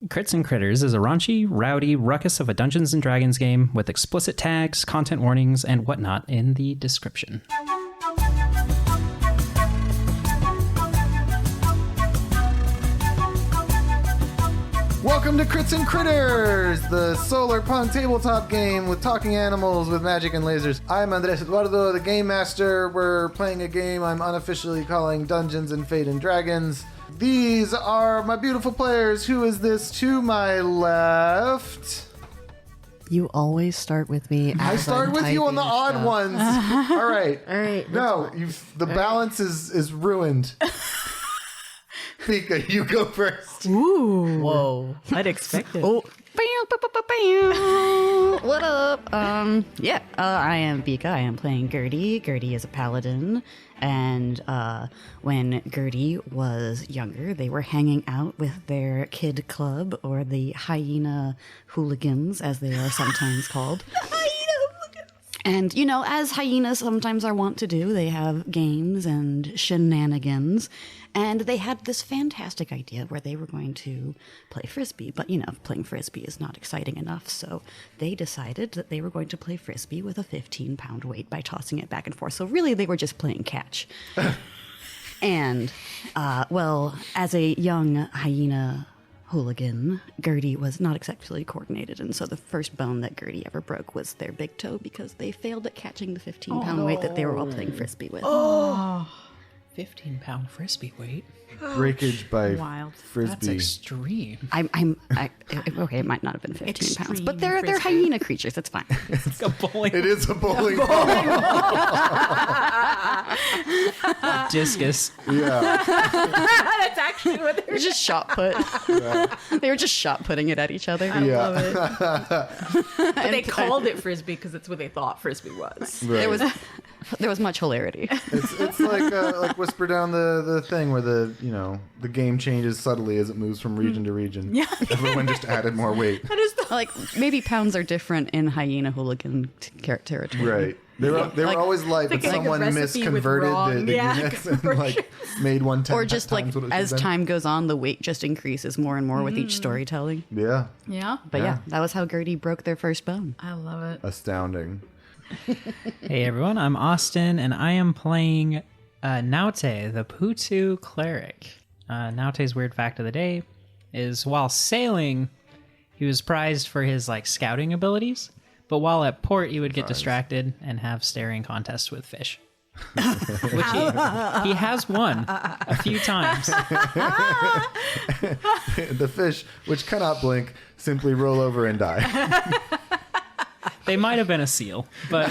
Crits and Critters is a raunchy, rowdy ruckus of a Dungeons & Dragons game with explicit tags, content warnings, and whatnot in the description. Welcome to Crits and Critters, the solar punk tabletop game with talking animals with magic and lasers. I'm Andres Eduardo, the game master. We're playing a game I'm unofficially calling Dungeons and Fate and Dragons. These are my beautiful players. Who is this to my left? You always start with me. I start with you on the odd ones. All right. All right. No, the balance is ruined. Pika, you go first. Ooh. Whoa. I'd expect it. Oh. What up? I am Vika. I am playing Gertie. Gertie is a paladin. And when Gertie was younger, they were hanging out with their kid club, or the hyena hooligans, as they are sometimes called. And, you know, as hyenas sometimes are wont to do, they have games and shenanigans. And they had this fantastic idea where they were going to play Frisbee. But, you know, playing Frisbee is not exciting enough. So they decided that they were going to play Frisbee with a 15-pound weight by tossing it back and forth. So really, they were just playing catch. And, as a young hyena hooligan, Gertie was not exactly coordinated, and so the first bone that Gertie ever broke was their big toe because they failed at catching the 15-pound weight that they were all playing Frisbee with. 15-pound Frisbee weight. Breakage by Wild. Frisbee. That's extreme. Okay, it might not have been 15 pounds, but they're hyena creatures. That's fine. It's like a bowling. It is a bowling ball. Discus. Yeah. That's actually what They were just shot put. They were just shot putting it at each other. I love it. But they called it Frisbee because it's what they thought Frisbee was. Right. There was much hilarity. It's like Whisper Down the thing where the game changes subtly as it moves from region to region. Yeah. Everyone just added more weight. Like maybe pounds are different in hyena hooligan territory. Right. They were always light, but someone misconverted the units and made one 10 Or just times what it as should have been. time goes on, the weight just increases more and more with each storytelling. Yeah. Yeah. But yeah, that was how Gertie broke their first bone. I love it. Astounding. Hey everyone, I'm Austin, and I am playing Naute, the Putu cleric. Naute's weird fact of the day is while sailing, he was prized for his scouting abilities, but while at port, he would get distracted and have staring contests with fish. Which he has won a few times. The fish, which cannot blink, simply roll over and die. They might have been a seal, but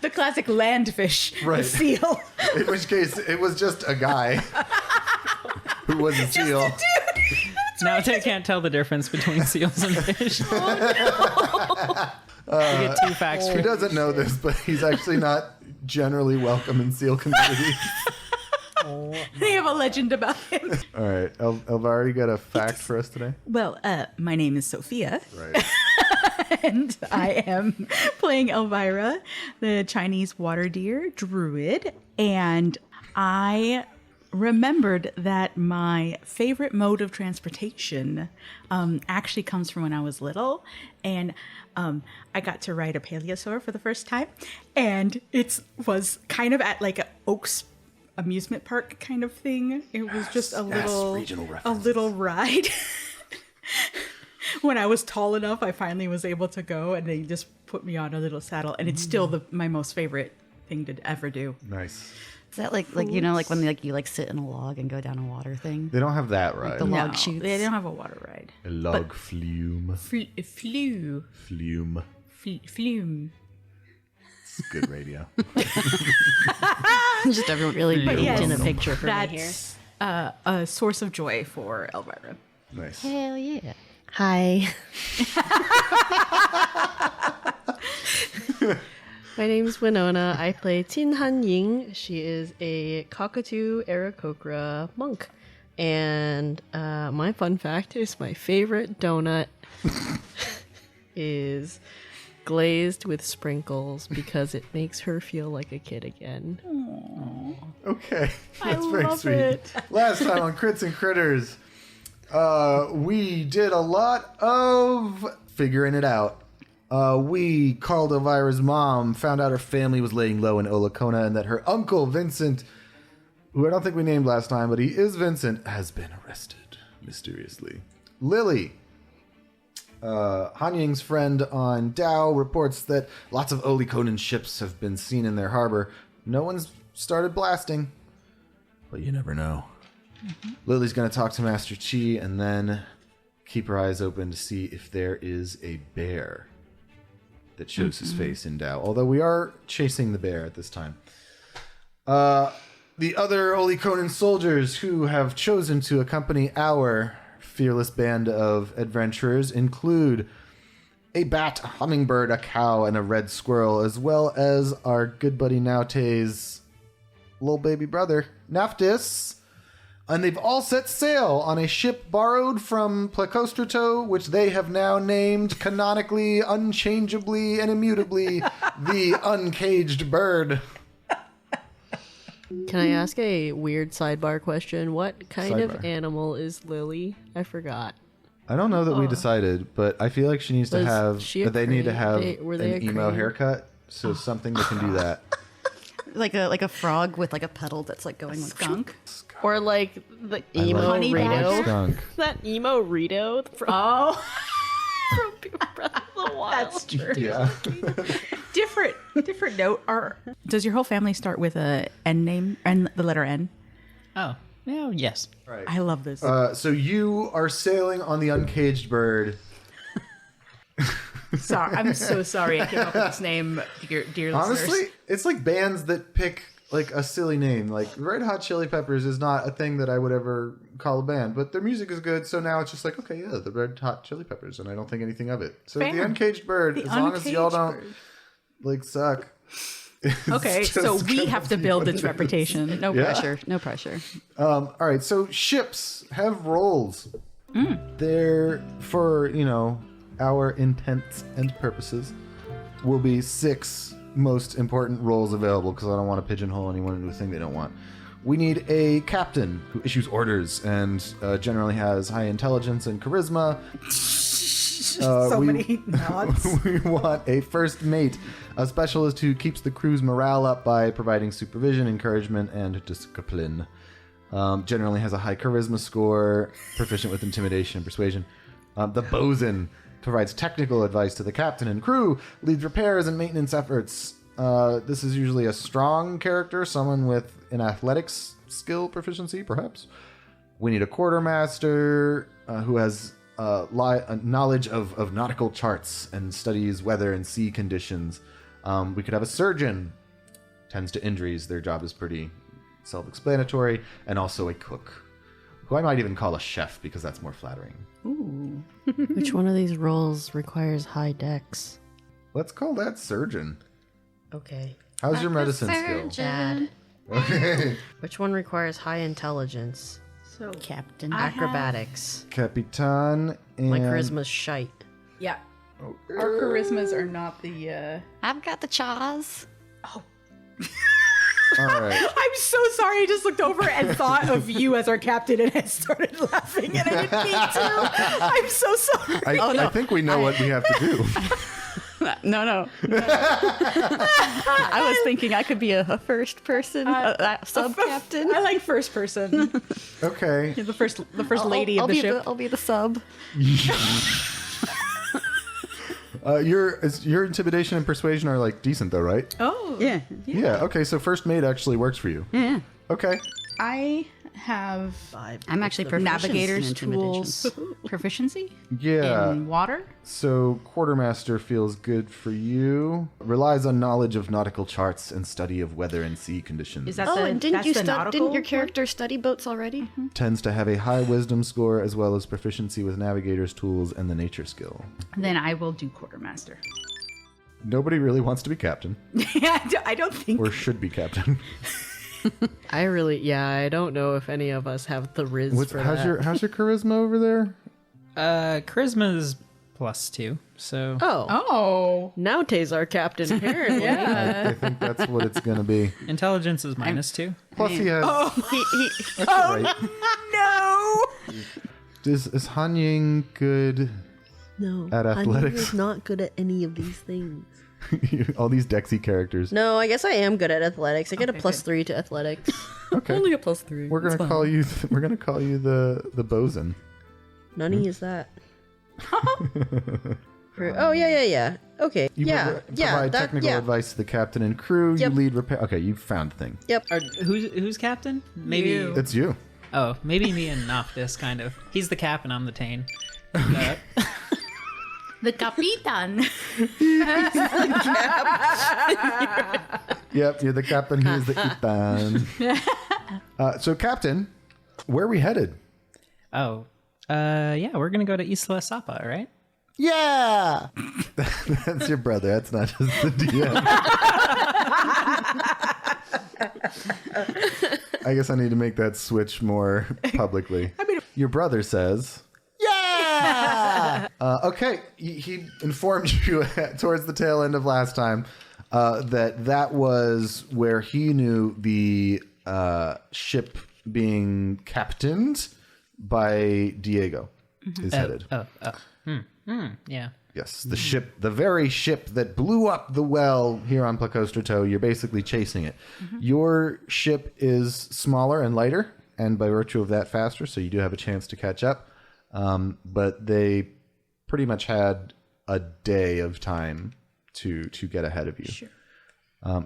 The classic land fish. Right. The seal. In which case, it was just a guy who was a seal. Naute can't tell the difference between seals and fish. You get two facts. He doesn't know this, but he's actually not generally welcome in seal communities. They have a legend about him. All right, Elvira, you got a fact for us today? Well, my name is Sophia, Right. and I am playing Elvira, the Chinese water deer druid. And I remembered that my favorite mode of transportation actually comes from when I was little. And I got to ride a paleosaur for the first time. And it was kind of at like an Oaks amusement park kind of thing. It was just a little ride. When I was tall enough, I finally was able to go, and they just put me on a little saddle, and it's still my most favorite thing to ever do. Nice. Is that like when you sit in a log and go down a water thing? They don't have that right. The log shoots. They don't have a water ride. A log flume. Flume. Flume. Flume. It's good radio. Just everyone really yes, in a picture for me here. That's a source of joy for Elvira. Nice. Hell yeah. Hi. My name's Winona. I play Tin Han Ying. She is a cockatoo Aarakocra monk. And my fun fact is my favorite donut is glazed with sprinkles because it makes her feel like a kid again. Okay, that's very sweet. Last time on Crits and Critters, We did a lot of figuring it out. We called Elvira's mom, found out her family was laying low in Olacona, and that her uncle, Vincent, who I don't think we named last time, but he is Vincent, has been arrested mysteriously. Lily, Han Ying's friend on Dao, reports that lots of Oliconan ships have been seen in their harbor. No one's started blasting, but you never know. Lily's going to talk to Master Chi and then keep her eyes open to see if there is a bear that shows his face in Dao. Although we are chasing the bear at this time. The other Oliconan soldiers who have chosen to accompany our fearless band of adventurers include a bat, a hummingbird, a cow, and a red squirrel, as well as our good buddy Naute's little baby brother, Naftis. And they've all set sail on a ship borrowed from Plecostrato, which they have now named canonically, unchangeably, and immutably the Uncaged Bird. Can I ask a weird sidebar question? What kind of Sidebar. animal is Lily? I forgot. I don't know that we decided, but I feel like she needs to Was have. she a They need to have crane? Were they an a emo crane? haircut, so something that can do that. Like a frog with like a pedal that's like going like Skunk. Or like the I emo like Rito. skunk. That emo Rito from, Oh, from Breath of the Wild. that's true. Yeah. Different note. Does your whole family start with a N name and the letter N? Oh, yeah, yes. Right. I love this. So you are sailing on the Uncaged Bird. Sorry, I'm so sorry I came up with this name, dear listeners. Honestly, it's like bands that pick like a silly name. Like Red Hot Chili Peppers is not a thing that I would ever call a band, but their music is good. So now it's just like, okay, yeah, the Red Hot Chili Peppers, and I don't think anything of it. So Fair. the Uncaged Bird, The as long as y'all Uncaged don't Bird. like suck. Okay, it's so just we gonna have to be build what its it is. reputation. no Yeah. pressure, no pressure. All right, so ships have roles. They're for, our intents and purposes will be 6 most important roles available because I don't want to pigeonhole anyone into a thing they don't want. We need a captain who issues orders and generally has high intelligence and charisma. So many nods. We want a first mate, a specialist who keeps the crew's morale up by providing supervision, encouragement, and discipline. Generally has a high charisma score, proficient with intimidation and persuasion. The bosun provides technical advice to the captain and crew, leads repairs and maintenance efforts. This is usually a strong character, someone with an athletics skill proficiency, perhaps. We need a quartermaster who has knowledge of nautical charts and studies weather and sea conditions. We could have a surgeon, tends to injuries. Their job is pretty self-explanatory. And also a cook, who I might even call a chef because that's more flattering. Which one of these roles requires high dex? Let's call that surgeon. Okay. How's your medicine skill? Bad. Okay. Which one requires high intelligence? So Captain. Acrobatics. Capitan and... My charisma's shite. yeah, our charismas are not the. I've got the chaws. All right. I'm so sorry. I just looked over and thought of you as our captain, and I started laughing, and I didn't mean to. I'm so sorry. I think we know what we have to do. No. I was thinking I could be a first person, a sub captain. I like first person. Okay. the first lady of the ship. I'll be the sub. Your intimidation and persuasion are like decent though, right? Oh Yeah. Yeah. Okay. So first mate actually works for you. Yeah. Okay. I have I'm actually proficient navigator's in intimidation. tools proficiency Yeah. in water. So quartermaster feels good for you. Relies on knowledge of nautical charts and study of weather and sea conditions. Is that Oh, the, and that's the nautical didn't your one? character study boats already? Tends to have a high wisdom score as well as proficiency with navigator's tools and the nature skill. Then I will do quartermaster. Nobody really wants to be captain Yeah, I don't think. or should be captain. I don't know if any of us have the riz for How's that. your charisma over there? Charisma is +2, so Oh, Naute's our captain, apparently. yeah. I think that's what it's gonna be. intelligence is -2. Plus he has. He That's all right. No. Is Han Ying good No. at athletics? is not good at any of these things. All these Dexy characters. No, I guess I am good at athletics. I get a +3 to athletics. Okay. Only a +3. We're gonna call you. We're gonna call you the bosun. Nani is that? Oh yeah. Okay. You provide technical advice to the captain and crew. Yep. You lead repair. Okay, you found thing. Yep. Who's captain? Maybe. You. It's you. Oh, maybe me and Noctis, kind of. He's the cap and I'm the Tane. The Capitan. Yep, you're the captain. He's the Itan. So, Captain, where are we headed? Oh, yeah, we're gonna go to Isla Sapa, right? Yeah, that's your brother. That's not just the DM. I guess I need to make that switch more publicly. Your brother says, "Yeah." Okay, he informed you towards the tail end of last time that was where he knew the ship being captained by Diego is headed. Yeah. Yes, the ship, the very ship that blew up the well here on Placostrato. You're basically chasing it. Your ship is smaller and lighter, and by virtue of that, faster. So you do have a chance to catch up. But they pretty much had a day of time to get ahead of you. Sure.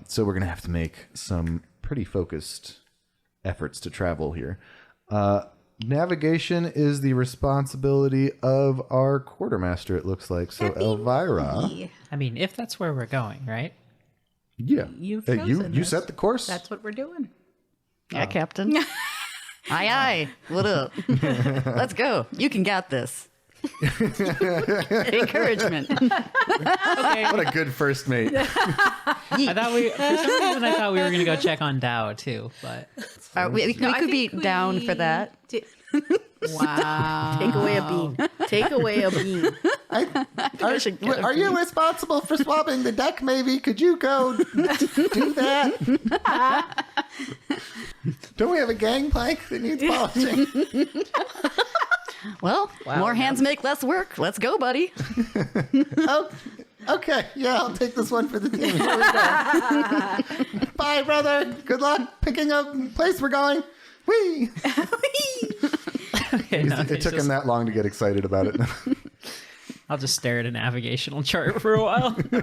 So we're gonna have to make some pretty focused efforts to travel here. Navigation is the responsibility of our quartermaster, it looks like. So, Elvira. I mean, if that's where we're going, right? Yeah. You've you chosen you this. set the course. That's what we're doing. Yeah, Captain. Aye. What up? Let's go. You can get this. Encouragement. Okay. What a good first mate. I thought for some reason I thought we were gonna go check on Dao too, but We could be down for that. Wow. Take away a bean. Take away a bean. Are you responsible for swabbing the deck, maybe? Could you go do that? Don't we have a gangplank that needs polishing? Well, more hands make less work. Let's go, buddy. Oh, okay. Yeah, I'll take this one for the team. Here we go. Bye, brother. Good luck picking up the place we're going. Whee! okay, no, It took him that long to get excited about it. I'll just stare at a navigational chart for a while. All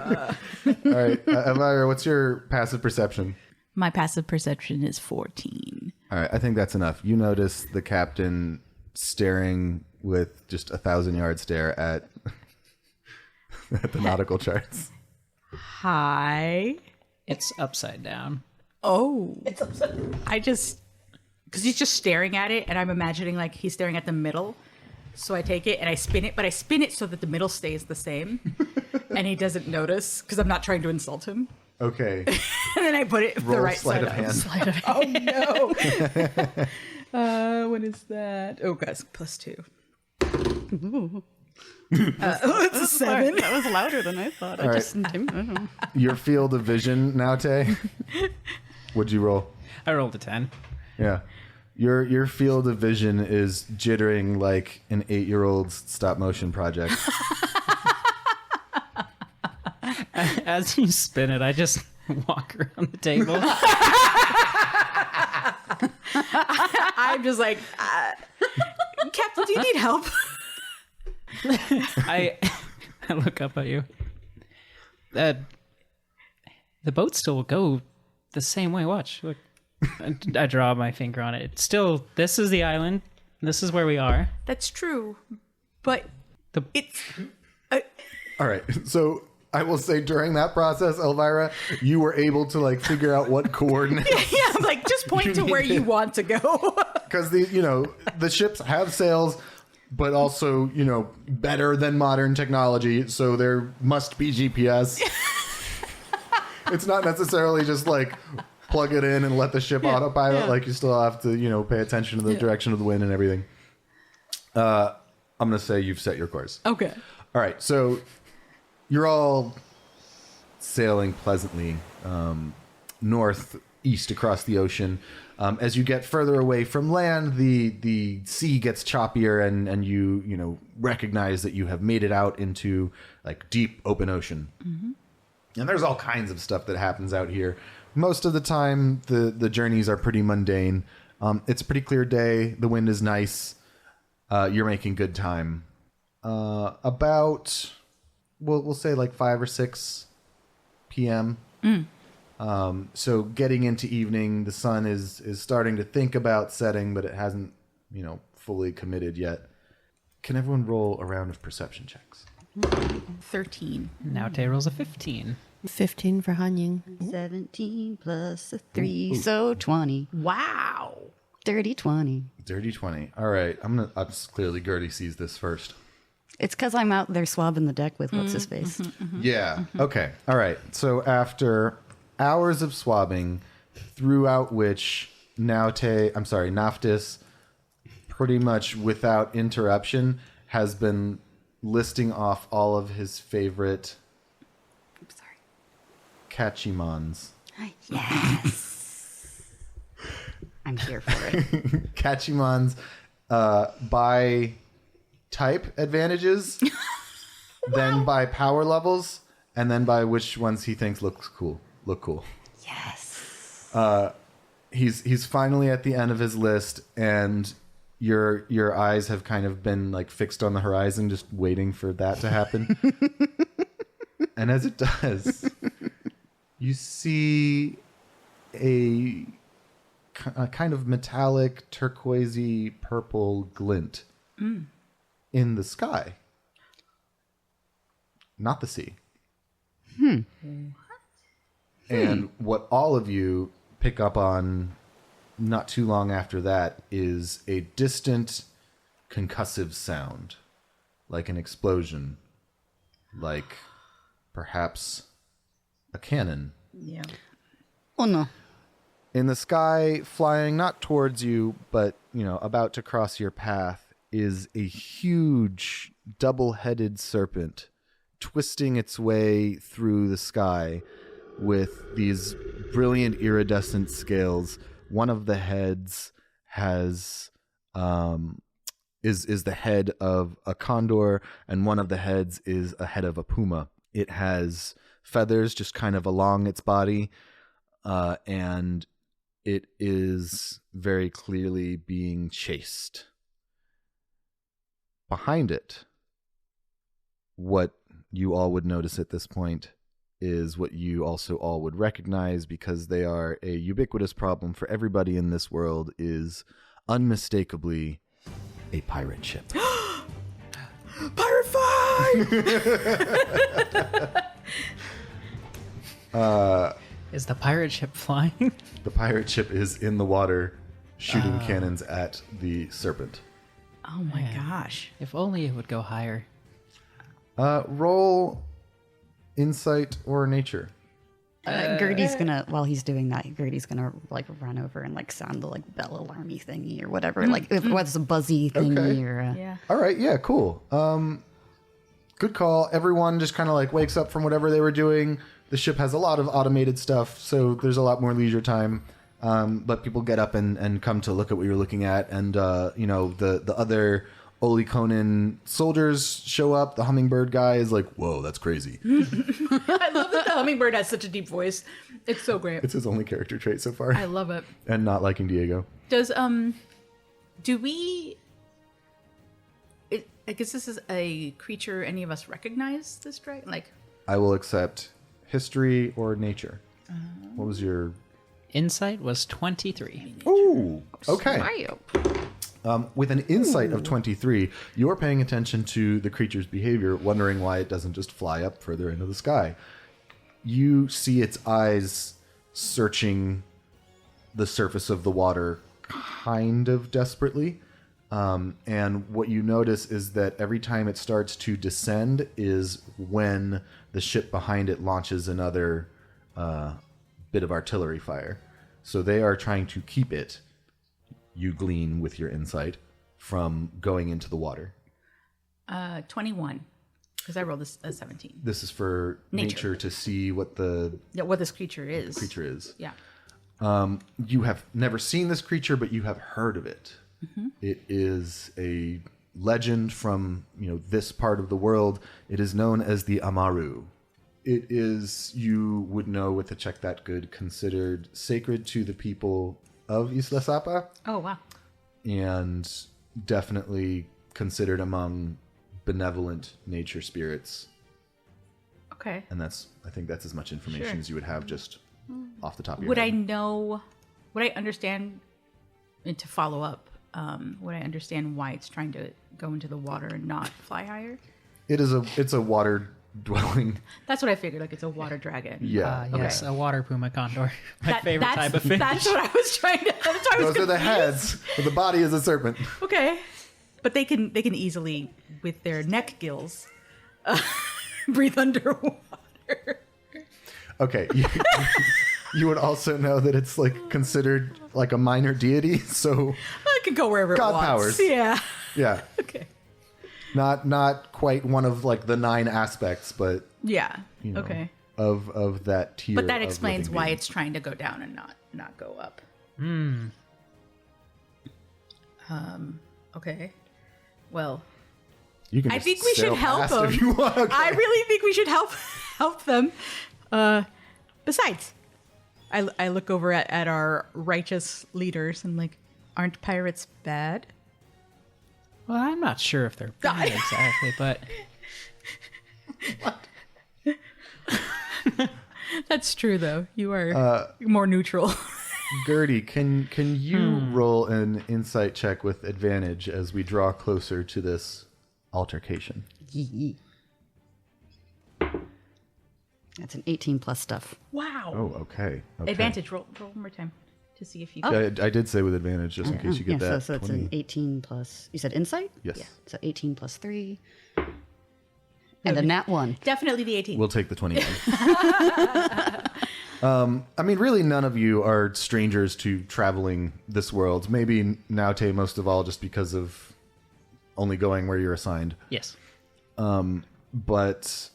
right. Elvira, what's your passive perception? My passive perception is 14. All right. I think that's enough. You notice the captain staring with just 1,000-yard stare at the nautical charts. Hi. It's upside down. Oh. It's upside down. Because he's just staring at it, and I'm imagining like he's staring at the middle. So I take it and I spin it, but I spin it so that the middle stays the same. And he doesn't notice because I'm not trying to insult him. Okay. And then I put it Roll the right sleight side of up. hand. Oh no. What is that? Oh, guys, +2. It's a 7. That was louder than I thought. All right. Your field of vision, Naute. What'd you roll? I rolled a 10. Yeah. Your field of vision is jittering like an 8-year-old's stop motion project. As you spin it, I just walk around the table. I'm just like, Captain, do you need help? I look up at you. The boat still will go the same way. Watch. Look. I draw my finger on it. It's still, this is the island. This is where we are. That's true. But it's... All right. So I will say during that process, Elvira, you were able to like figure out what coordinates. Yeah, I'm like, just point to where you want to go. Because the ships have sails, but also, better than modern technology. So there must be GPS. It's not necessarily just like plug it in and let the ship autopilot. Like you still have to, pay attention to the direction of the wind and everything. I'm going to say you've set your course. Okay. All right. So you're all sailing pleasantly north east across the ocean. As you get further away from land, the sea gets choppier, and you recognize that you have made it out into like deep open ocean. Mm-hmm. And there's all kinds of stuff that happens out here. Most of the time, the journeys are pretty mundane. It's a pretty clear day. The wind is nice. You're making good time. About, we'll say like 5 or 6 p.m. So getting into evening, the sun is starting to think about setting, but it hasn't, fully committed yet. Can everyone roll a round of perception checks? 13. Naute rolls a 15. 15 for Hanying. 17 plus a 3, so 20. Wow. Dirty 20. Dirty 20. All right. Clearly Gertie sees this first. It's because I'm out there swabbing the deck with what's his face. Yeah. Okay. All right. So after hours of swabbing, throughout which Naftis, pretty much without interruption, has been listing off all of his favorite Catchymons. Yes. I'm here for it. Catchymons by type advantages, then by power levels, and then by which ones he thinks look cool. Yes. He's finally at the end of his list, and your eyes have kind of been like fixed on the horizon, just waiting for that to happen. And as it does, you see a kind of metallic, turquoisey, purple glint in the sky. Not the sea. And what all of you pick up on not too long after that is a distant, concussive sound, like an explosion, like perhaps a cannon. Yeah. Oh, no. In the sky, flying not towards you, but, about to cross your path, is a huge double-headed serpent twisting its way through the sky with these brilliant iridescent scales. One of the heads has is the head of a condor, and one of the heads is a head of a puma. It has feathers just kind of along its body, and it is very clearly being chased. Behind it, what you all would notice at this point is what you also all would recognize, because they are a ubiquitous problem for everybody in this world, is unmistakably a pirate ship. Pirate fight! Is the pirate ship flying? The pirate ship is in the water shooting cannons at the serpent. Oh my gosh. If only it would go higher. Roll insight or nature. Gertie's gonna, while he's doing that, Gertie's gonna like run over and like sound the like bell alarmy thingy or whatever. Like if it was a buzzy thingy or Yeah. All right, yeah, cool. Good call. Everyone just kind of like wakes up from whatever they were doing. The ship has a lot of automated stuff, so there's a lot more leisure time. But people get up and come to look at what you're looking at, and the other Oli Conan soldiers show up. The hummingbird guy is like, "Whoa, that's crazy." I love that the hummingbird has such a deep voice. It's so great. It's his only character trait so far. I love it. And not liking Diego. Does do we? I guess this is a creature any of us recognize. This dragon, like I will accept history or nature. What was your Insight was 23. Ooh, okay. Mario. With an insight of 23, you're paying attention to the creature's behavior, wondering why it doesn't just fly up further into the sky. You see its eyes searching the surface of the water kind of desperately. And what you notice is that every time it starts to descend is when the ship behind it launches another bit of artillery fire. So they are trying to keep it, you glean with your insight, from going into the water. 21, because I rolled a 17. This is for nature to see what the Yeah, what this creature is. creature is. Yeah. You have never seen this creature, but you have heard of it. It is a legend from this part of the world. It is known as the Amaru. It is, you would know with a check that good, considered sacred to the people of Isla Sapa. Oh, wow. And definitely considered among benevolent nature spirits. Okay. And I think that's as much information as you would have just off the top of your Would head. I know, would I understand, and to follow up, would I understand why it's trying to go into the water and not fly higher? It's a water dwelling. That's what I figured, like it's a water dragon. Yeah. Yes, a water puma condor. My favorite that's, type of fish. That's what I was trying to, that's why I was Those are the heads, but the body is a serpent. Okay. But they can easily, with their neck gills, breathe underwater. Okay. You would also know that it's like considered like a minor deity, so It can go wherever God it wants. powers. Yeah. yeah. Okay. Not quite one of like the 9 aspects, but Yeah. know, Okay. of that tier. But that of explains living why being. it's trying to go down and not go up. Okay. Well, You can I just think we should sail help past them. if you want. Okay. I really think we should help them. Besides, I look over at our righteous leaders and like, aren't pirates bad? Well, I'm not sure if they're bad exactly, but That's true, though. You are more neutral. Gertie, can you roll an insight check with advantage as we draw closer to this altercation? That's an 18 plus stuff. Wow. Oh, okay. Advantage. Roll one more time to see if you. Yeah, I did say with advantage just in case you get that. So it's 20. an 18 plus. You said insight? Yes. Yeah. So 18 plus 3. And a nat 1. Definitely the 18. We'll take the 21. I mean, really, none of you are strangers to traveling this world. Maybe Naute most of all, just because of only going where you're assigned. yes. But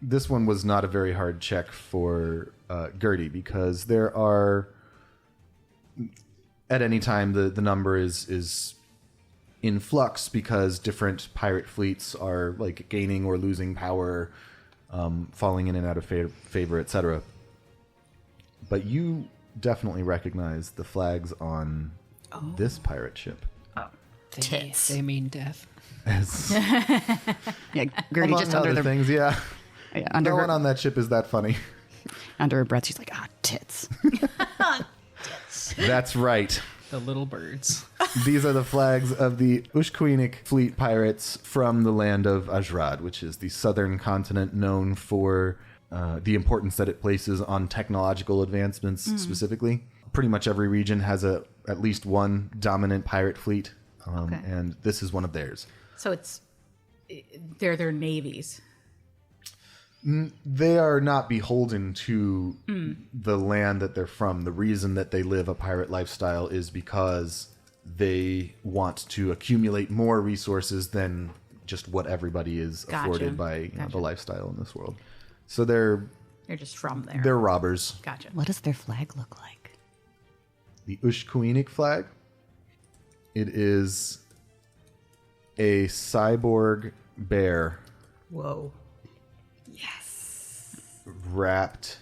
this one was not a very hard check for Gertie, because there are, at any time, the number is in flux because different pirate fleets are like gaining or losing power, falling in and out of favor, etc. But you definitely recognize the flags on this pirate ship. They mean death. As Yeah, Gertie among just under other the things, yeah. under No her one on that ship is that funny. under her breath. She's like, tits. That's right. The little birds. These are the flags of the Ushkuinik fleet pirates from the land of Ajrad, which is the southern continent known for the importance that it places on technological advancements specifically. Pretty much every region has at least one dominant pirate fleet, and this is one of theirs. So they're their navies. They are not beholden to the land that they're from. The reason that they live a pirate lifestyle is because they want to accumulate more resources than just what everybody is afforded by the lifestyle in this world. So they're just from there. They're robbers. Gotcha. What does their flag look like? The Ushkuinik flag. It is a cyborg bear Whoa. wrapped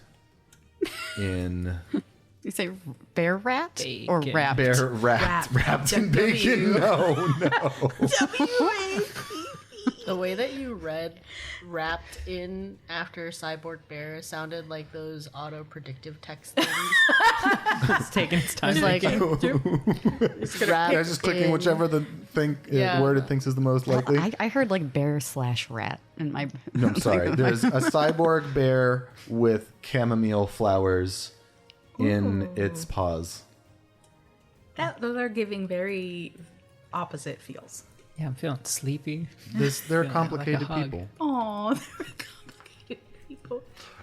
in You say bear rat or Bacon. wrapped? bear wrapped in bacon. No. The way that you read wrapped in after Cyborg Bear sounded like those auto predictive text things. It's taking its time. It's like Yeah, just clicking whichever the word it thinks is the most likely. I heard like bear / rat in my. No, I'm sorry. There's a cyborg bear with chamomile flowers in its paws. Those are giving very opposite feels. Yeah, I'm feeling sleepy. They're Feeling complicated like a hug. people. Oh, they're complicated people.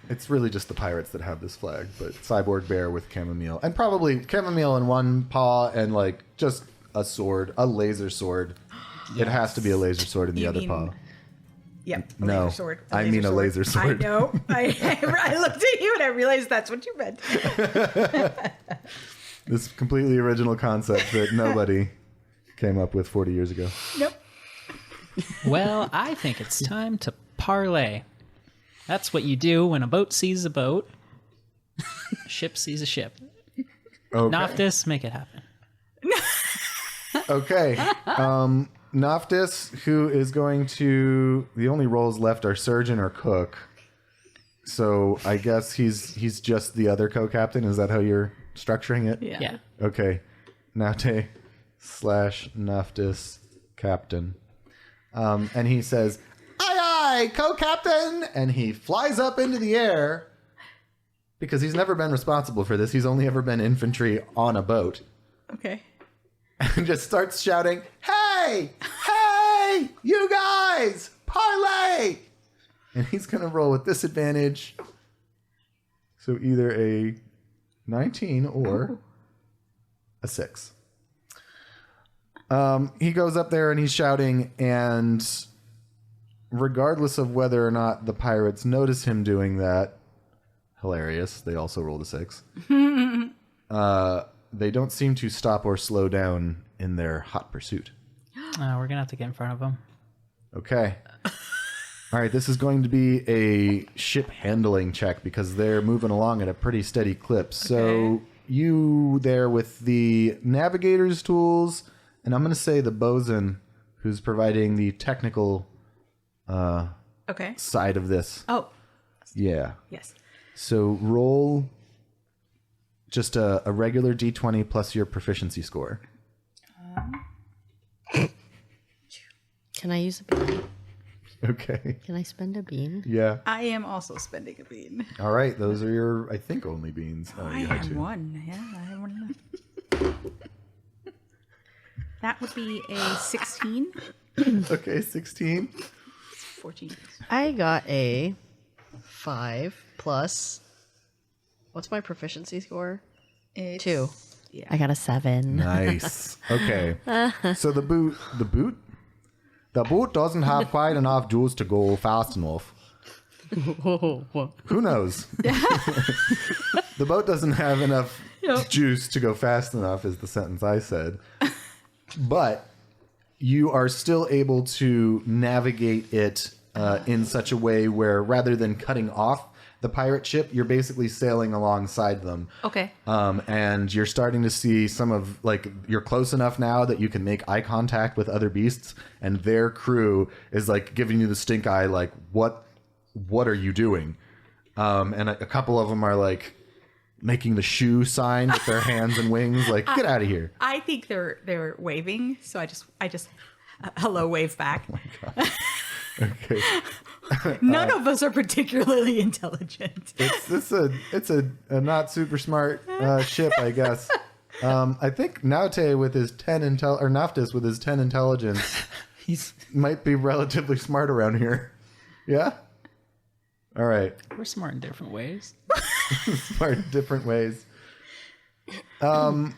It's really just the pirates that have this flag, but cyborg bear with chamomile. And probably chamomile in one paw and like just a sword, a laser sword. It has to be a laser sword in the You other mean paw. Yep. No, laser sword. I mean a laser sword. I know. I looked at you and I realized that's what you meant. This completely original concept that nobody came up with 40 years ago. Nope. Well, I think it's time to parlay. That's what you do when a boat sees a boat. A ship sees a ship. Okay. Noctis, make it happen. Okay. Noctis, who is going to... The only roles left are surgeon or cook. So I guess he's just the other co-captain. Is that how you're structuring it? Yeah. Okay. Naute / Noctis captain. And he says, aye, aye, co-captain! And he flies up into the air because he's never been responsible for this. He's only ever been infantry on a boat. Okay. And just starts shouting, hey, hey, you guys, parlay! And he's going to roll with disadvantage. So either a 19 or a 6. He goes up there and he's shouting, and regardless of whether or not the pirates notice him doing that, hilarious, they also rolled a 6. They don't seem to stop or slow down in their hot pursuit. We're going to have to get in front of them. Okay. All right, this is going to be a ship handling check because they're moving along at a pretty steady clip. So you there with the navigator's tools, and I'm going to say the bosun who's providing the technical side of this. Oh. Yeah. Yes. So roll just a regular D20 plus your proficiency score. Can I use a bean? Okay. Can I spend a bean? Yeah. I am also spending a bean. All right. Those are your, I think, only beans. I you had have two. one. Yeah, I have one left. That would be a 16. Okay, 16. 14. I got a 5 plus. What's my proficiency score? It's, 2. Yeah. I got a 7. Nice. Okay. So the boot doesn't have quite enough juice to go fast enough. Who knows? The boat doesn't have enough juice to go fast enough is the sentence I said. But you are still able to navigate it in such a way where rather than cutting off the pirate ship, you're basically sailing alongside them. Okay. And you're starting to see some of, like, you're close enough now that you can make eye contact with other beasts, and their crew is, like, giving you the stink eye, like, what are you doing? And a couple of them are, like, making the shoe sign with their hands and wings, like, get out of here. I think they're waving, so I just hello wave back. Oh my God. Okay. None of us are particularly intelligent. It's a not super smart ship, I guess. I think Naute with his 10 Noctis with his 10 intelligence, might be relatively smart around here. Yeah. All right. We're smart in different ways. Smart in different ways. All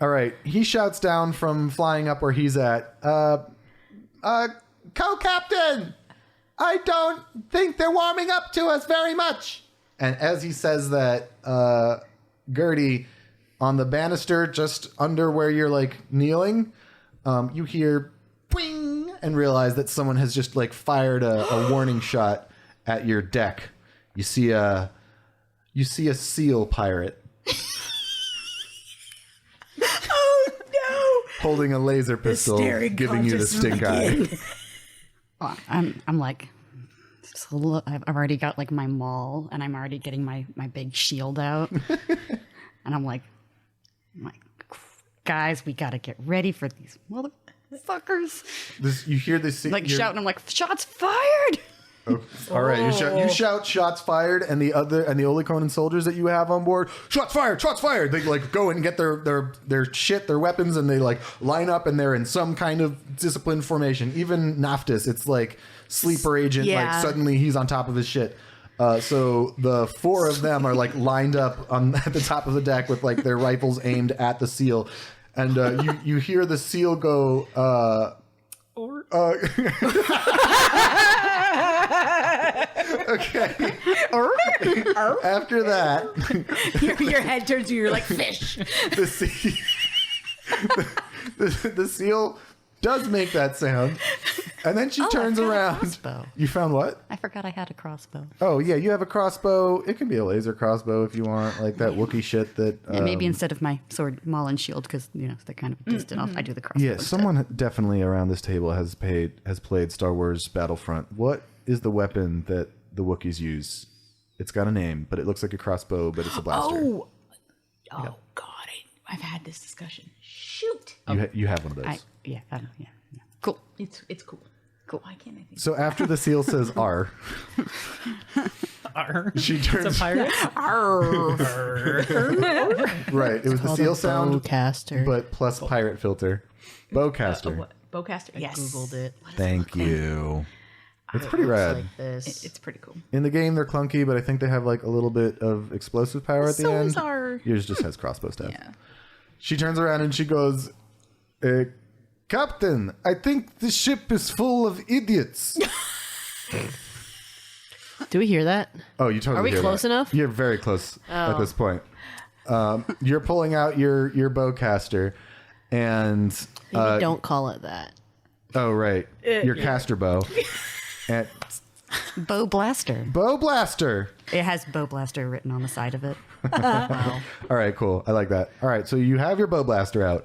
right. He shouts down from flying up where he's at. Co-captain, I don't think they're warming up to us very much. And as he says that, Gertie, on the banister just under where you're, like, kneeling, you hear ping and realize that someone has just, like, fired a warning shot at your deck. You see a seal pirate. Oh no! Holding a laser pistol, Staring giving you the stink eye. I'm like, so look, I've already got like my maul, and I'm already getting my big shield out, and I'm like, guys, we gotta get ready for these motherfuckers. You hear this, Like shouting, I'm like, shots fired. Oh, all right, you shout shots fired, and the Olicon soldiers that you have on board, shots fired, shots fired. They, like, go and get their shit, their weapons, and they, like, line up, and they're in some kind of disciplined formation. Even Noctis, it's like sleeper agent, like suddenly he's on top of his shit. So the 4 of them are, like, lined up at the top of the deck with, like, their rifles aimed at the seal, and you hear the seal go, Or Okay. After that, Your head turns to you're like fish. the sea, the seal does make that sound, and then she turns I found a around. crossbow. You found what? I forgot I had a crossbow. Oh yeah, you have a crossbow. It can be a laser crossbow if you want, like that Wookiee shit that. And maybe instead of my sword, maul, and shield, because they're kind of distant. I do the crossbow. Yeah, instead. someone definitely around this table has played Star Wars Battlefront. What is the weapon that the Wookiees use? It's got a name, but it looks like a crossbow, but it's a blaster. Oh God! I've had this discussion. Shoot. You have one of those. I don't know. Yeah. Cool. It's cool. Cool. Why can't I think? So after the seal says R, Arr. she It's turns a pirate. right. It was the seal sound, Bowcaster. but plus pirate filter. Bowcaster. What? Bowcaster. Yes. Googled it. Thank you. It's pretty rad. Like this. It's pretty cool. In the game, they're clunky, but I think they have like a little bit of explosive power at the So end. is our- Yours just has crossbow stats. Yeah. She turns around and she goes, Captain, I think the ship is full of idiots. Do we hear that? Oh, you totally Are we hear close that. enough? You're very close at this point. You're pulling out your bowcaster, and Maybe don't call it that. oh right, your caster bow, and Bow blaster. bow blaster. It has bow blaster written on the side of it. All right, cool. I like that. All right, so you have your bow blaster out,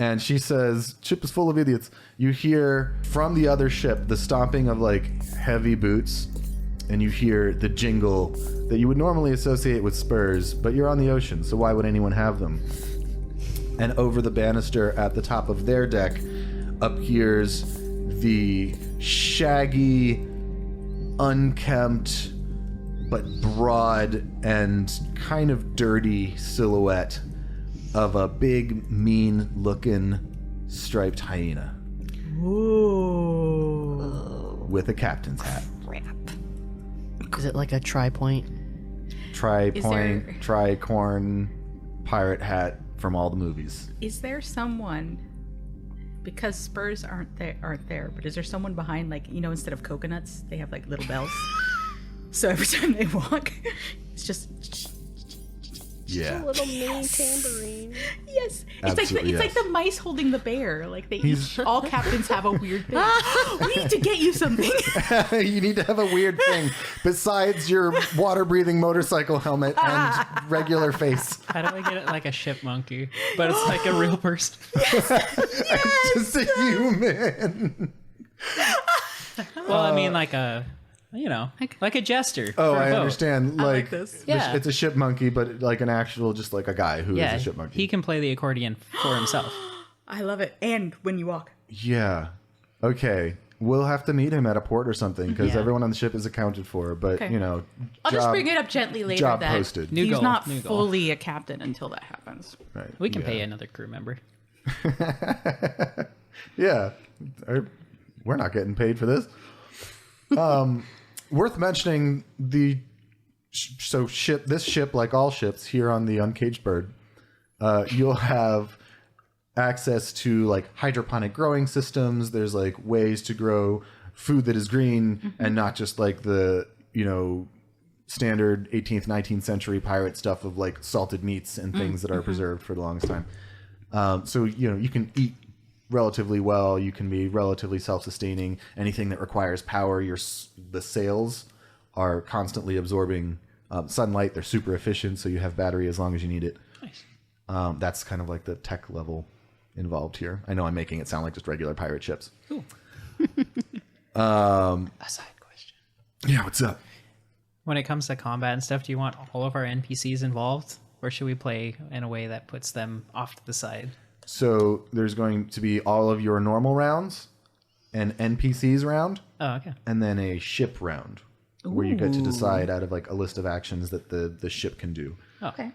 and she says, "Ship is full of idiots." You hear from the other ship the stomping of like heavy boots, and you hear the jingle that you would normally associate with spurs, but you're on the ocean, so why would anyone have them? And over the banister at the top of their deck appears the shaggy, unkempt, but broad and kind of dirty silhouette of a big, mean-looking striped hyena. Ooh. With a captain's hat. Is it like a tri-point? Tri-point, tricorn, pirate hat from all the movies. Is there someone? Because spurs aren't there, but is there someone behind, like, instead of coconuts, they have like little bells? So every time they walk, it's just Yeah. Little mini tambourine. yes. Absolutely, It's like the mice holding the bear. Like all captains have a weird thing. We need to get you something. You need to have a weird thing besides your water-breathing motorcycle helmet and regular face. How do I get it like a ship monkey? But it's like a real person. Just a human. Well, I mean, like a, like a jester. Oh, for a I boat. understand. Like this. Yeah. It's a ship monkey, but like an actual, just like a guy who is Yeah, a ship monkey. he can play the accordion for himself. I love it. And when you walk. Yeah. Okay. We'll have to meet him at a port or something because Yeah. everyone on the ship is accounted for. But, Okay. I'll I'll just bring it up gently later job that posted. New he's goal, not new goal. fully a captain until that happens. Right. We can Yeah. pay another crew member. Yeah. We're not getting paid for this. Worth mentioning this ship, like all ships here on the Uncaged Bird, you'll have access to like hydroponic growing systems. There's like ways to grow food that is green and not just like the, standard 18th, 19th century pirate stuff of like salted meats and things that are preserved for the longest time. So, you can eat relatively well. You can be relatively self-sustaining. Anything that requires power, the sails are constantly absorbing sunlight. They're super efficient, so you have battery as long as you need it. Nice. That's kind of like the tech level involved here. I know I'm making it sound like just regular pirate ships. Cool. A side question. Yeah, what's up? When it comes to combat and stuff, do you want all of our NPCs involved? Or should we play in a way that puts them off to the side? So there's going to be all of your normal rounds, an NPCs round, Oh, okay. and then a ship round where you get to decide out of like a list of actions that the ship can do. Oh. Okay.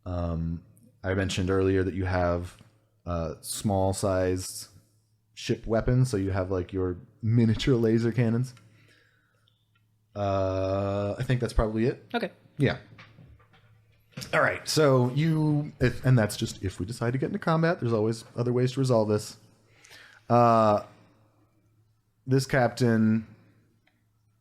I mentioned earlier that you have small sized ship weapons, so you have like your miniature laser cannons. I think that's probably it. Okay. Yeah. All right. So and that's just if we decide to get into combat. There's always other ways to resolve this. this captain,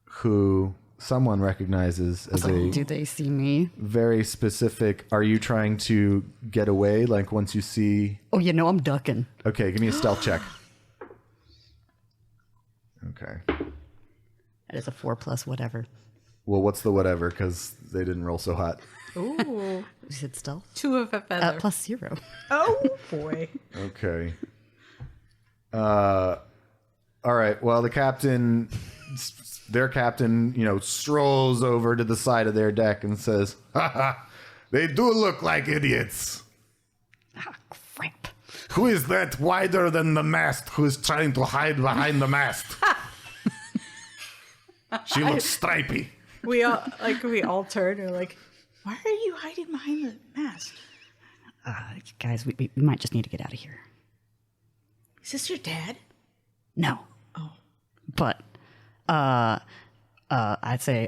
who someone recognizes as Do they see me? very specific. Are you trying to get away? Like once you see? Oh, I'm ducking. Okay, give me a stealth check. Okay. That is a 4+ whatever. Well, what's the whatever? Because they didn't roll so hot. Ooh. You said stealth? 2 of a feather. +0. Oh, boy. Okay. All right. Well, their captain, strolls over to the side of their deck and says, "Ha ha! They do look like idiots. Ah, crap. Who is that wider than the mast who is trying to hide behind the mast? She looks stripy." We all turn and are like, why are you hiding behind the mask? Guys, we might just need to get out of here. Is this your dad? No. Oh. But, I'd say,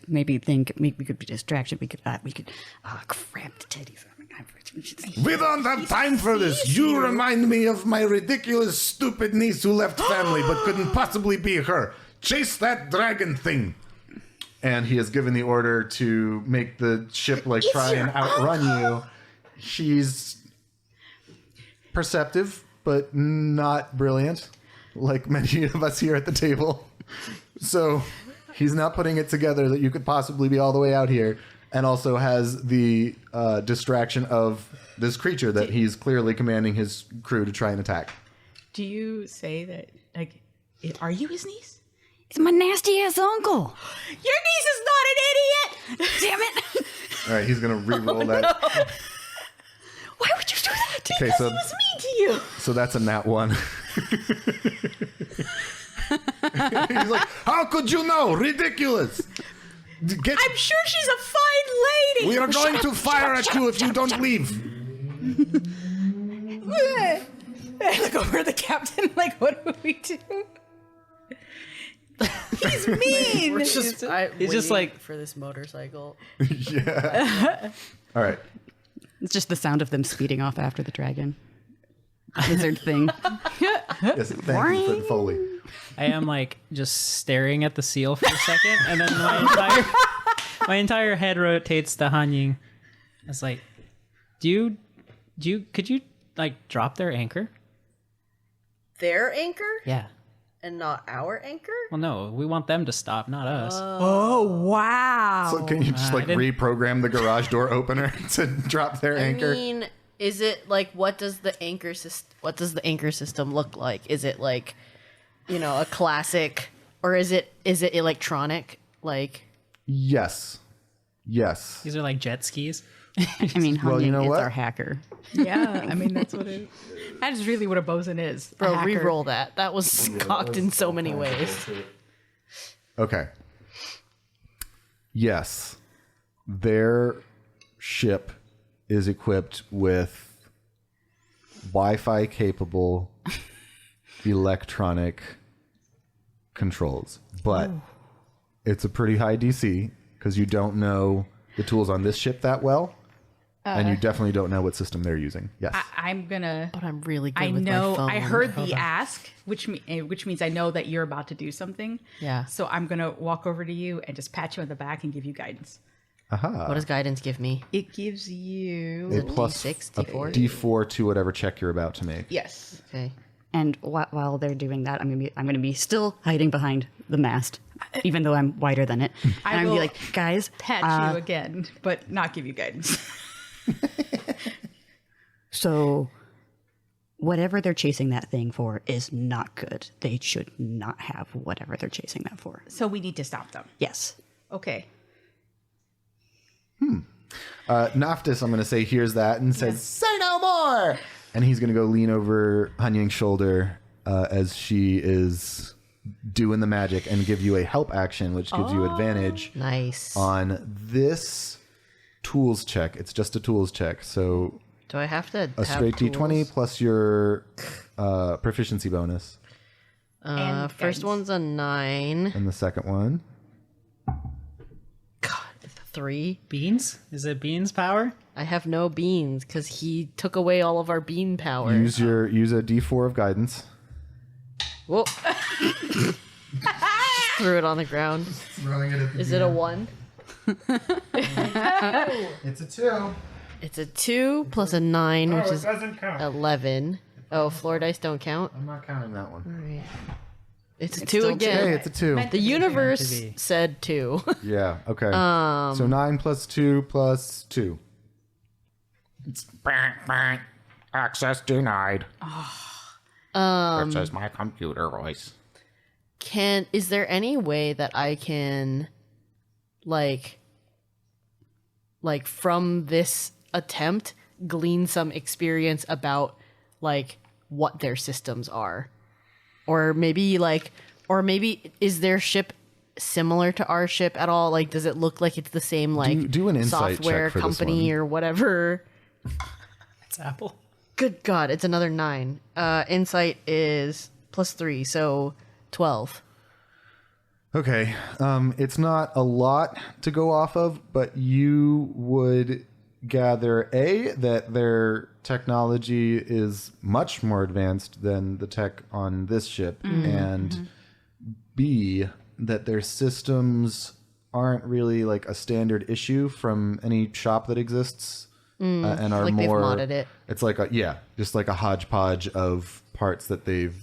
maybe we could be distraction. We could, crap, the teddies. We don't have time for this. You remind me of my ridiculous, stupid niece who left family but couldn't possibly be her. Chase that dragon thing. And he has given the order to make the ship try and outrun you. She's perceptive, but not brilliant, like many of us here at the table. So he's not putting it together that you could possibly be all the way out here, and also has the distraction of this creature that he's clearly commanding his crew to try and attack. Do you say that, are you his niece? It's my nasty ass uncle. Your niece is not an idiot! Damn it. All right, he's going to re-roll that. Why would you do that? Okay, so He was mean to you. So that's a nat 1. He's like, how could you know? Ridiculous. I'm sure she's a fine lady. We are going to fire at you if you don't leave. I look over at the captain what do we do? He's mean. We're just He's just like for this motorcycle. Yeah. All right. It's just the sound of them speeding off after the dragon. Lizard thing. Yes, thank you for the Foley. I am just staring at the seal for a second, and then my entire head rotates to Hanying. It's like, could you drop their anchor? Their anchor? Yeah. And not our anchor? Well, no, we want them to stop, not us. Oh, wow. So can you just reprogram the garage door opener to drop their anchor? I mean, is it what does the anchor system look like? Is it a classic, or is it electronic? Yes. These are jet skis. I mean, Well, you know is what? our hacker. Yeah, I mean, that is really what a bosun is. a Bro, hacker. re-roll that. That was cocked in so many ways. Okay. Yes. Their ship is equipped with Wi-Fi capable electronic controls, but it's a pretty high DC because you don't know the tools on this ship that well, and you definitely don't know what system they're using. Yes. I'm gonna. But I'm really good I with know. my phone. I heard the ask, which means I know that you're about to do something. Yeah. So I'm gonna walk over to you and just pat you on the back and give you guidance. Aha. What does guidance give me? It gives you. A plus D6, a D4? D4 to whatever check you're about to make. Yes. Okay. And while they're doing that, I'm gonna be still hiding behind the mast, even though I'm wider than it. And I'm gonna be will like, guys, Pat you again, but not give you guidance. so whatever they're chasing that thing for is not good. They should not have whatever they're chasing that for. So we need to stop them. Yes. Okay. Naftis, I'm going to say, hears that and says, say no more! And he's going to go lean over Hanying's shoulder as she is doing the magic and give you a help action, which gives you advantage Nice. on this tools check. It's just a tools check. So Do I have to a straight D20 plus your proficiency bonus. And First guidance. one's a 9. And the second one. God, 3. Beans? Is it beans power? I have no beans because he took away all of our bean power. Use a D4 of guidance. Whoa. Threw it on the ground. Throwing it at the Is it a 1? It's a 2. It's a 2 plus a 9, which is doesn't count. 11. Oh, floor dice don't count? I'm not counting that one. All right. It's a 2 again. Hey, it's a 2. The universe said 2. Yeah, okay. So 9 plus 2 plus 2. It's access denied. That says my computer voice. Is there any way that I can like from this attempt glean some experience about like what their systems are? Or maybe is their ship similar to our ship at all? Like, does it look like it's the same like Do an insight software check for this company one. or whatever? It's Apple. Good God, it's another 9. Insight is +3, so 12. Okay, it's not a lot to go off of, but you would gather A, that their technology is much more advanced than the tech on this ship, and B, that their systems aren't really like a standard issue from any shop that exists, and are Like they've more. modded it. It's like just like a hodgepodge of parts that they've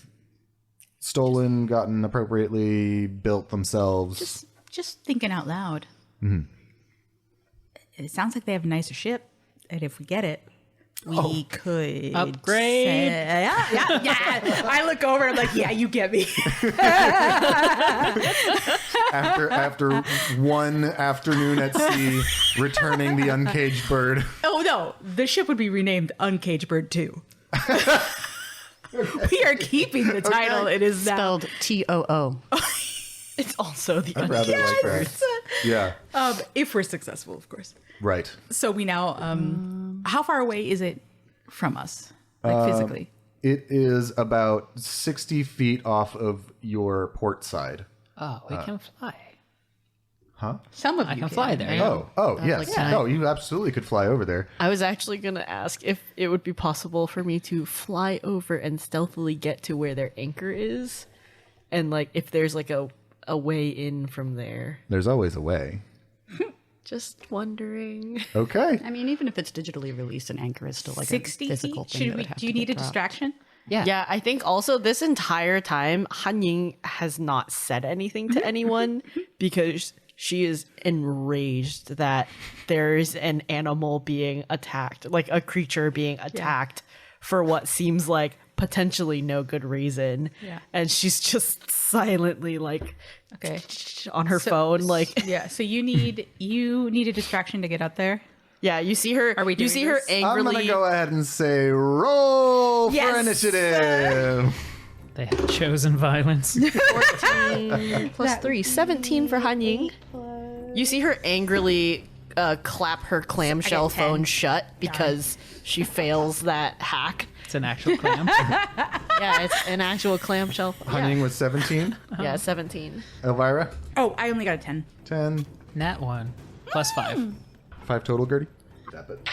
stolen, gotten appropriately, built themselves. Just thinking out loud. It sounds like they have a nicer ship, and if we get it, we could Upgrade. yeah. I look over, I'm like, yeah, you get me. After one afternoon at sea, returning the uncaged bird. Oh no, the ship would be renamed Uncaged Bird 2. We are keeping the title. It is now. Spelled TOO. It's also the I'd rather like that. Yeah, If we're successful, of course. right. So we now, how far away is it from us, like physically? It is about 60 feet off of your port side. Oh, we can fly. Huh? Some of I you can fly there. Oh, yes. like that. No, you absolutely could fly over there. I was actually going to ask if it would be possible for me to fly over and stealthily get to where their anchor is. And like if there's like a way in from there. There's always a way. Just wondering. Okay. I mean, even if it's digitally released, an anchor is still like 60 a physical feet? thing. Should that we? would have Do you to need a get dropped. distraction? Yeah, I think also this entire time, Han Ying has not said anything to anyone because she is enraged that there's an animal being attacked, like a creature being attacked for what seems like potentially no good reason. Yeah. And she's just silently like Okay. on her phone, like Yeah. So you need a distraction to get up there. yeah, you see her. Are we You doing see her this? I'm angrily. going to go ahead and say roll for Yes. initiative. They have chosen violence. 14 plus 3, 17 for Han Ying. You see her angrily clap her clamshell 10. phone shut because she fails that hack. It's an actual clam. Yeah, it's an actual clamshell. Hunting was 17. Yeah, 17. Elvira, Oh, I only got a 10. 10. Nat 1. Plus 5. 5 total, Gertie. Tap it.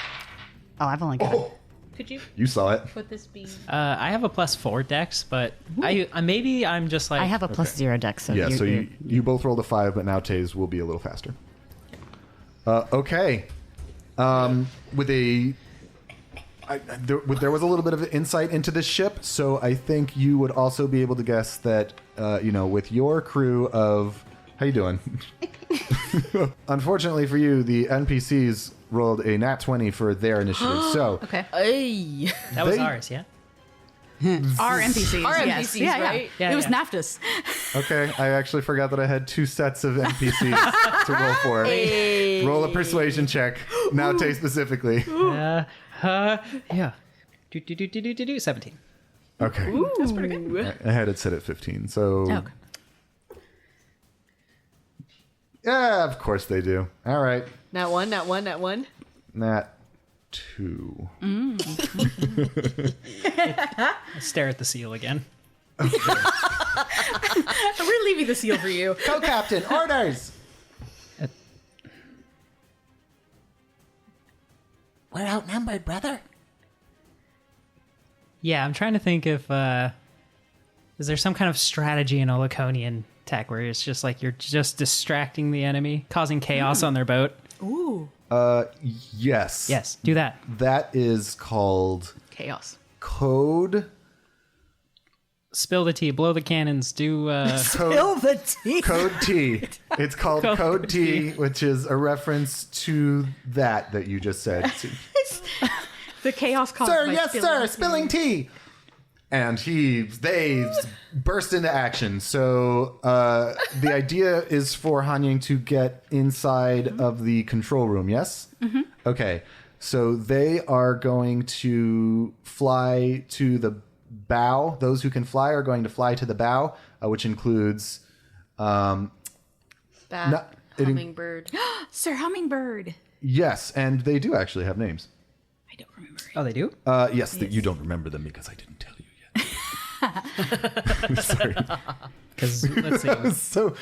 Oh, I've only got. Could you You saw it. put this be? I have a plus 4 dex, but maybe I'm just like... I have a plus 0 dex, so Yeah, so you're- you both rolled a 5, but now Taze will be a little faster. Okay. With a... there was a little bit of insight into this ship, so I think you would also be able to guess that, with your crew of... How you doing? Unfortunately for you, the NPCs rolled a nat 20 for their initiative, so... Okay. Ay. That was they- ours, yeah? Our NPCs. Our yes. NPCs, Yeah, right? Yeah. Yeah, It was yeah. NAFTAs. Okay, I actually forgot that I had 2 sets of NPCs to roll for. Roll a persuasion check. Now Tay specifically. Yeah. 17. Okay. That's pretty good. I had it set at 15, so... Okay. Yeah, of course they do. All right. Nat 1, nat 1, nat 1. Nat 2. I stare at the seal again. We're leaving the seal for you. Co-captain, orders! We're outnumbered, brother. Yeah, I'm trying to think if Is there some kind of strategy in a Laconian tech where it's just like you're just distracting the enemy, causing chaos on their boat? Ooh. Yes. Yes, do that. That is called Chaos. code. Spill the tea, blow the cannons, do Spill the tea. Code T. It's called Code T, which is a reference to that you just said. The chaos caused Sir, by yes, sir, the spilling tea. And they burst into action. So the idea is for Hanying to get inside of the control room, yes? Mm-hmm. Okay. So they are going to fly to the bow. Those who can fly are going to fly to the bow, which includes... Bat, hummingbird. Sir Hummingbird. Yes, and they do actually have names. I don't remember. Oh, they do? Yes, that you don't remember them because I didn't tell you yet. Sorry. Because, let's see. That was so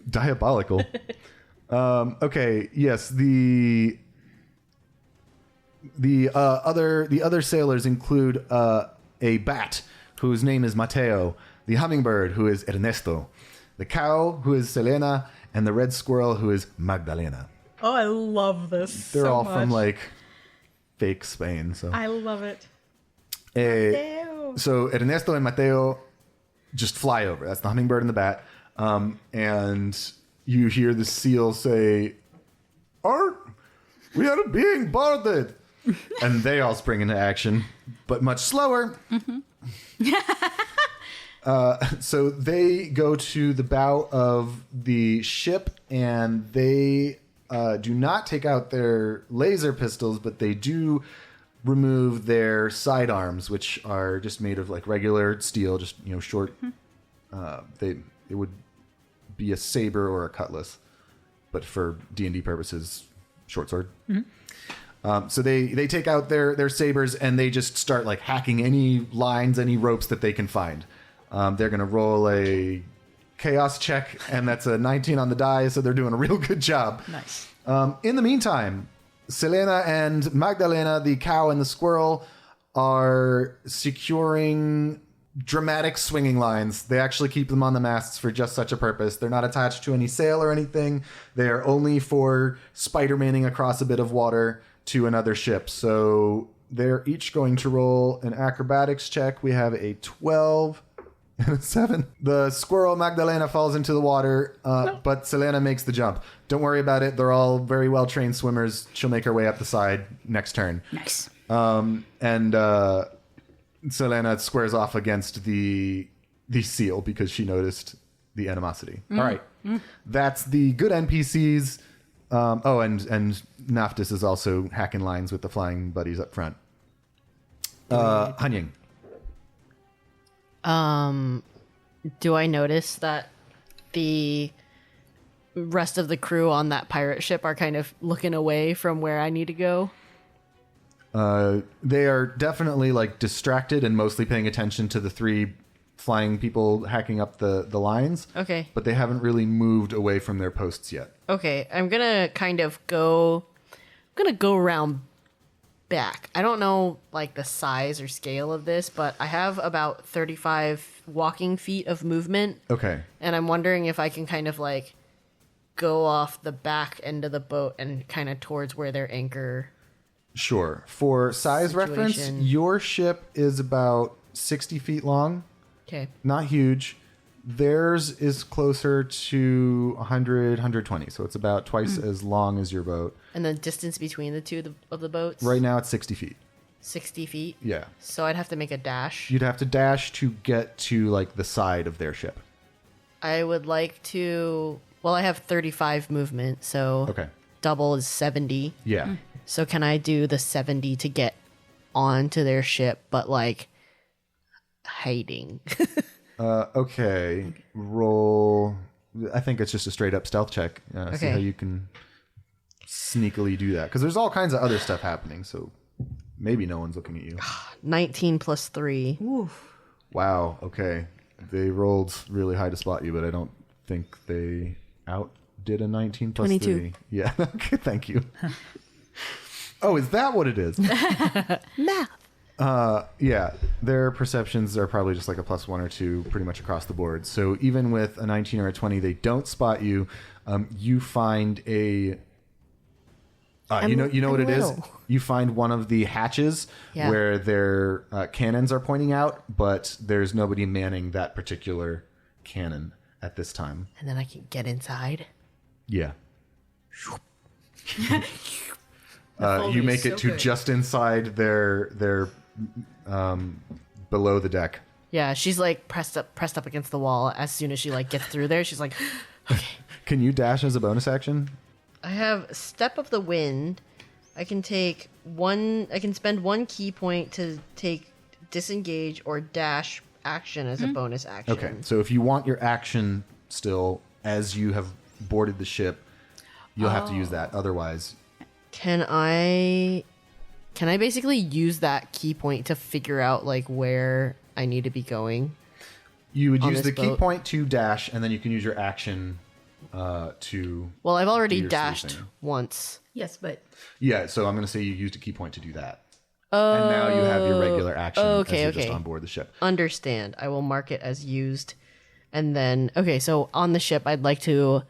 diabolical. Okay, yes, the other sailors include a bat whose name is Mateo, the hummingbird who is Ernesto, the cow who is Selena, and the red squirrel who is Magdalena. Oh, I love this. They're so all much. from like fake Spain. So I love it. So Ernesto and Mateo just fly over. That's the hummingbird and the bat. And you hear the seal say, "Art, we are being boarded." And they all spring into action, but much slower. Mm-hmm. So they go to the bow of the ship, and they do not take out their laser pistols, but they do remove their sidearms, which are just made of like regular steel, just short. It would be a saber or a cutlass, but for D&D purposes, short sword. Mm-hmm. So they take out their sabers and they just start like hacking any lines, any ropes that they can find. They're going to roll a chaos check, and that's a 19 on the die, so they're doing a real good job. Nice. In the meantime, Selena and Magdalena, the cow and the squirrel, are securing dramatic swinging lines. They actually keep them on the masts for just such a purpose. They're not attached to any sail or anything. They are only for Spider-Maning across a bit of water to another ship. So they're each going to roll an acrobatics check. We have a 12 and a 7. The squirrel Magdalena falls into the water, but Selena makes the jump. Don't worry about it. They're all very well-trained swimmers. She'll make her way up the side next turn. Nice. And Selena squares off against the seal because she noticed the animosity. All right. That's the good NPCs. And Naftis is also hacking lines with the flying buddies up front. Hanying. Do I notice that the rest of the crew on that pirate ship are kind of looking away from where I need to go? They are definitely like distracted and mostly paying attention to the 3 flying people hacking up the lines. Okay. But they haven't really moved away from their posts yet. Okay, I'm gonna kind of go around back. I don't know like the size or scale of this, but I have about 35 walking feet of movement. Okay. And I'm wondering if I can kind of like go off the back end of the boat and kind of towards where their anchor. Sure. For size reference, Situation. your ship is about 60 feet long. Okay. Not huge. Theirs is closer to 100, 120. So it's about twice as long as your boat. And the distance between the two of the boats? Right now it's 60 feet. 60 feet? Yeah. So I'd have to make a dash. You'd have to dash to get to like the side of their ship. I would like to... Well, I have 35 movement, so Okay. double is 70. Yeah. So can I do the 70 to get onto their ship, but like hiding? Okay. Roll. I think it's just a straight up stealth check. See Okay. how you can sneakily do that. Because there's all kinds of other stuff happening. So maybe no one's looking at you. 19 plus 3. Wow. Okay. They rolled really high to spot you, but I don't think they outdid a 19 plus 22. 3. Yeah. Okay. Thank you. Oh, is that what it is? Math. Yeah, their perceptions are probably just like a +1 or 2 pretty much across the board. So even with a 19 or a 20, they don't spot you. You find a... you know what it is? You find one of the hatches where their cannons are pointing out, but there's nobody manning that particular cannon at this time. And then I can get inside. Yeah. You make it to just inside their below the deck. Yeah, she's like pressed up against the wall. As soon as she like gets through there, she's like, okay. Can you dash as a bonus action? I have Step of the Wind. I can take one. I can spend 1 key point to take disengage or dash action as a bonus action. Okay, so if you want your action still as you have boarded the ship, you'll have to use that. Otherwise, Can I basically use that key point to figure out like where I need to be going? you would On use this the key boat? point to dash, and then you can use your action to... Well, I've already your dashed sleuthing. once. Yes, but Yeah, so I'm going to say you used a key point to do that. And now you have your regular action as you're just on board the ship. Understand. I will mark it as used. And then, okay, so on the ship, I'd like to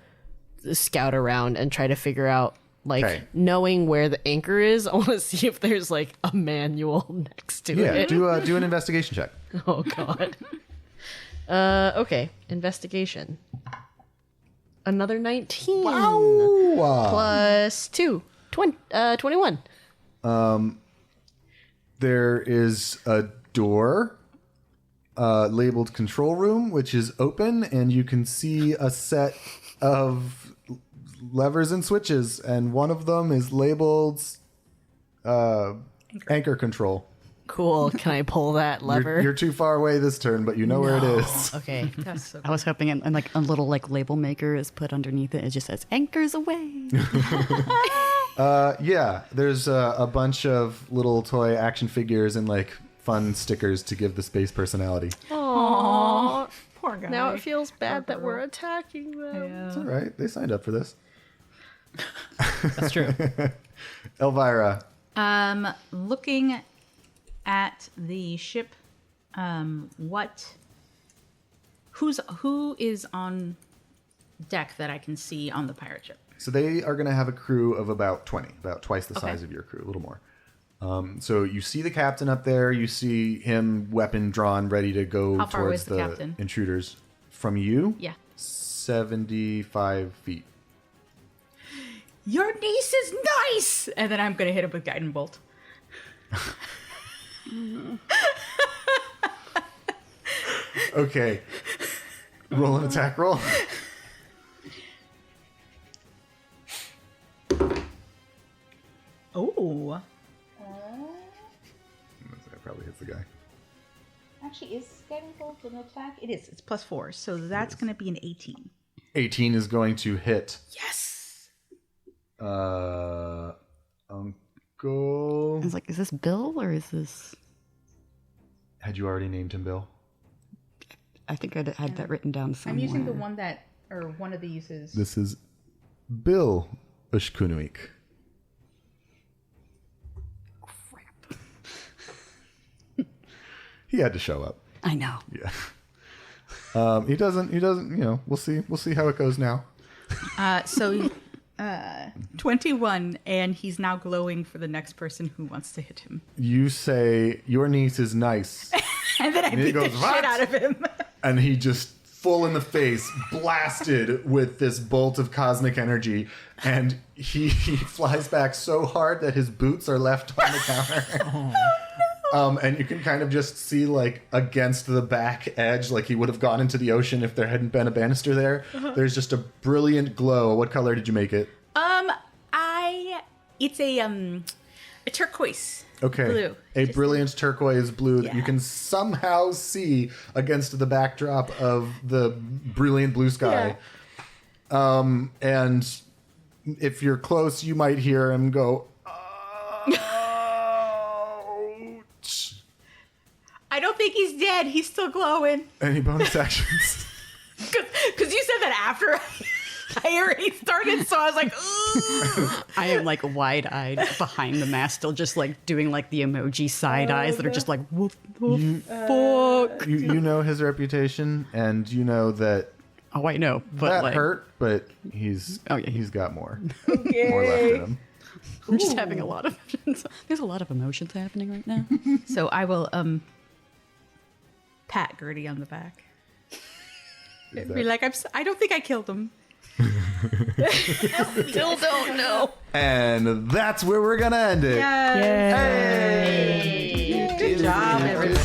scout around and try to figure out, like, Okay. knowing where the anchor is. I want to see if there's, like, a manual next to Yeah, it. do an investigation check. Oh, God. Okay, investigation. Another 19. Wow. Plus 2. 21. There is a door labeled control room, which is open, and you can see a set of levers and switches, and one of them is labeled anchor control. Cool. Can I pull that lever? You're too far away this turn, but you know where it is. Okay. that's so I was hoping and like a little like label maker is put underneath it. It just says anchors away. Yeah, there's a bunch of little toy action figures and like fun stickers to give the space personality. Aww. poor guy. Now it feels bad that we're attacking them. It's all right. They signed up for this. That's true. Elvira. Looking at the ship, who is on deck that I can see on the pirate ship? So they are going to have a crew of about 20, about twice the size of your crew, a little more. So you see the captain up there. You see him weapon drawn, ready to go How far away towards is the captain? intruders. From you? Yeah. 75 feet. Your niece is nice! And then I'm going to hit him with Guiding Bolt. Okay. Roll an attack roll. Oh. That probably hits the guy. Actually, is Guiding Bolt an attack? It is. It's +4. So that's going to be an 18. 18 is going to hit. Yes! Uncle. I was like, is this Bill or is this? Had you already named him Bill? I think I had that written down somewhere. I'm using the one that, or one of these is... This is Bill Ushkunuik. Crap. He had to show up. I know. Yeah. He doesn't, we'll see how it goes now. So 21, and he's now glowing for the next person who wants to hit him. You say, your niece is nice. And then I he beat the goes, "What?" shit out of him. And he just full in the face, blasted with this bolt of cosmic energy. And he flies back so hard that his boots are left on the counter. And you can kind of just see, like, against the back edge, like he would have gone into the ocean if there hadn't been a banister there. There's just a brilliant glow. What color did you make it? It's a turquoise. Okay. Blue. A Just brilliant turquoise blue that you Yeah. can somehow see against the backdrop of the brilliant blue sky. And if you're close, you might hear him go, ouch. I don't think he's dead. He's still glowing. Any bonus actions? Because you said that after. I already started, so I was like, ooh. I am like wide-eyed behind the mask, still just like doing like the emoji side eyes that are just like, what the fuck? You know his reputation, and you know that Oh, I know, but that like, hurt, but he's got more. More left in him. I'm just having a lot of there's a lot of emotions happening right now. So I will pat Gertie on the back. Be like, I don't think I killed him. Still don't know. And that's where we're gonna end it. Yay. Good job, everybody.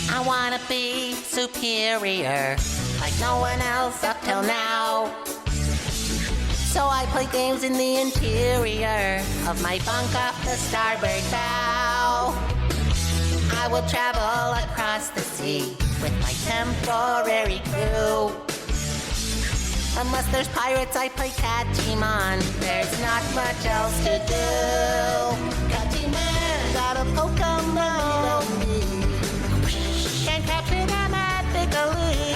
I wanna be superior, like no one else up till now. So I play games in the interior of my bunk off the starboard bow. I will travel across the sea with my temporary crew. Unless there's pirates, I play Catchymon. There's not much else to do. Catchymon, got a Pokemon. Can't capture them ethically.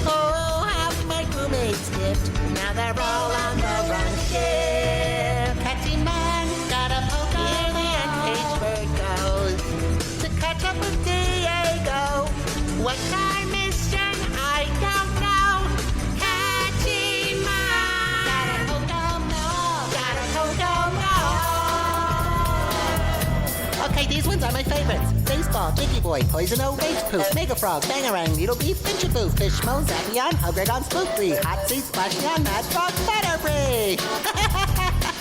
Oh, half my crewmates dipped. Now they're all on the run ship. Catchymon, got a Pokemon. Page bird goes to catch up with Diego. What time mission? I don't know. Catchymon, got a Pokemon. Got a Pokemon. Okay, these ones are my favorites. Baseball, Jiggy Boy, Poison O, Rage Proof, Mega Frog, Bangarang, Needle Beef, Finchapoo, Fishmo, Zapion, Hugredon, Spookly, Hot Seat, Splashion, Mad Frog, Butterfree.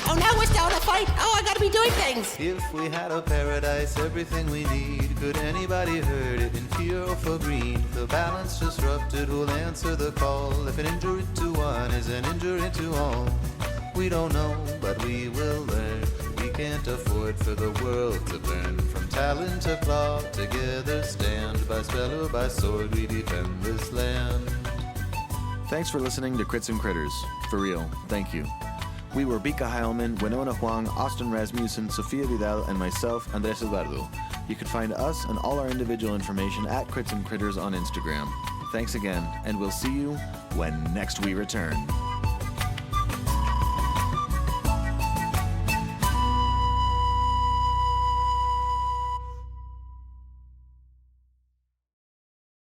Oh no, we're still in a fight. Oh, I gotta be doing things. If we had a paradise, everything we need, could anybody hurt it in fear or for greed? The balance disrupted will answer the call. If an injury to one is an injury to all, we don't know, but we will learn. We can't afford for the world to burn. From talon to claw, together stand. By spell or by sword, we defend this land. Thanks for listening to Crits and Critters. For real, thank you. We were Bika Heilman, Winona Huang, Austin Rasmussen, Sofia Vidal, and myself, Andres Eduardo. You can find us and all our individual information at Crits and Critters on Instagram. Thanks again, and we'll see you when next we return.